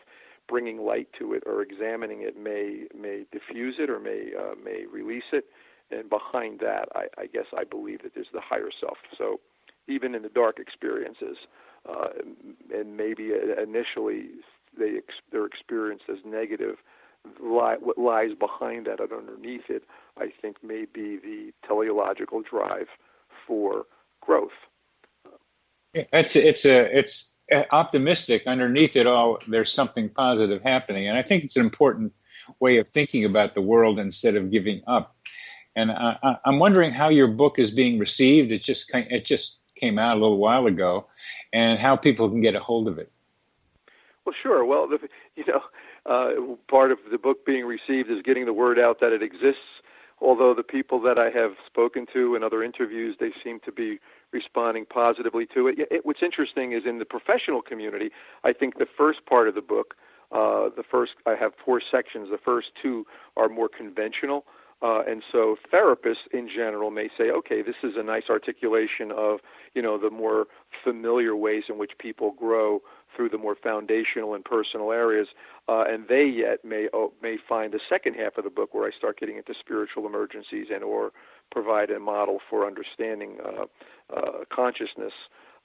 bringing light to it or examining it may diffuse it or may release it. And behind that, I guess I believe that there's the higher self. So even in the dark experiences, and maybe initially they're experienced as negative, what lies behind that and underneath it, I think, may be the teleological drive for growth. It's optimistic. Underneath it all, there's something positive happening, and I think it's an important way of thinking about the world instead of giving up. And I'm wondering how your book is being received. It just came out a little while ago, and how people can get a hold of it. Well, sure. Well, part of the book being received is getting the word out that it exists. Although the people that I have spoken to in other interviews, they seem to be responding positively to it. What's interesting is in the professional community, I think the first part of the book, I have 4 sections. The first 2 are more conventional. And so therapists in general may say, okay, this is a nice articulation of, the more familiar ways in which people grow through the more foundational and personal areas. And they yet may find the second half of the book where I start getting into spiritual emergencies and or provide a model for understanding consciousness.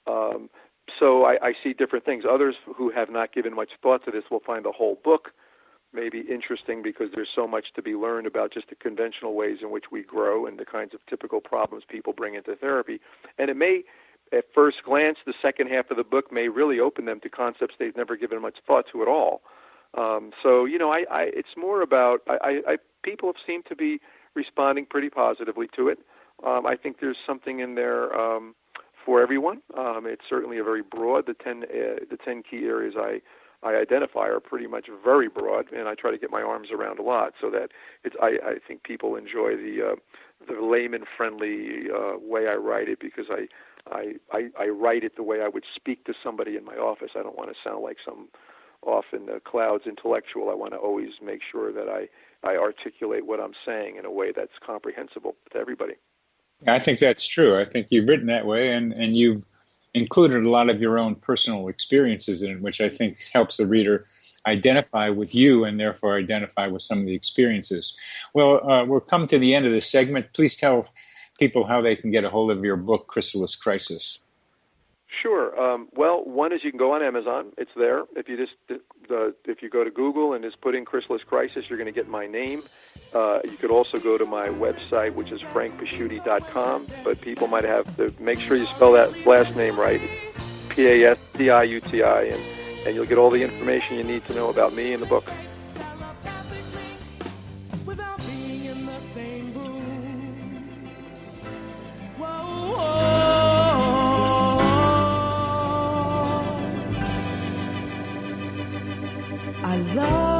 So I see different things. Others who have not given much thought to this will find the whole book may be interesting because there's so much to be learned about just the conventional ways in which we grow and the kinds of typical problems people bring into therapy. And it may, at first glance, the second half of the book may really open them to concepts they've never given much thought to at all. It's more about, people have seemed to be responding pretty positively to it. I think there's something in there for everyone. It's certainly a very broad, the 10 key areas I identify are pretty much very broad, and I try to get my arms around a lot so that I think people enjoy the layman-friendly way I write it, because I write it the way I would speak to somebody in my office. I don't want to sound like some off in the clouds intellectual. I want to always make sure that I articulate what I'm saying in a way that's comprehensible to everybody. I think that's true. I think you've written that way, and you've included a lot of your own personal experiences in it, which I think helps the reader identify with you and therefore identify with some of the experiences. Well, we're come to the end of this segment. Please tell people how they can get a hold of your book, Crysalis Crisis. Sure. Well, one is you can go on Amazon. It's there. If you go to Google and just put in Crysalis Crisis, you're going to get my name. You could also go to my website, which is frankpasciuti.com, but people might have to make sure you spell that last name right. Pasciuti. DIUTI, and you'll get all the information you need to know about me in the book. Without being in the same room. Whoa, I love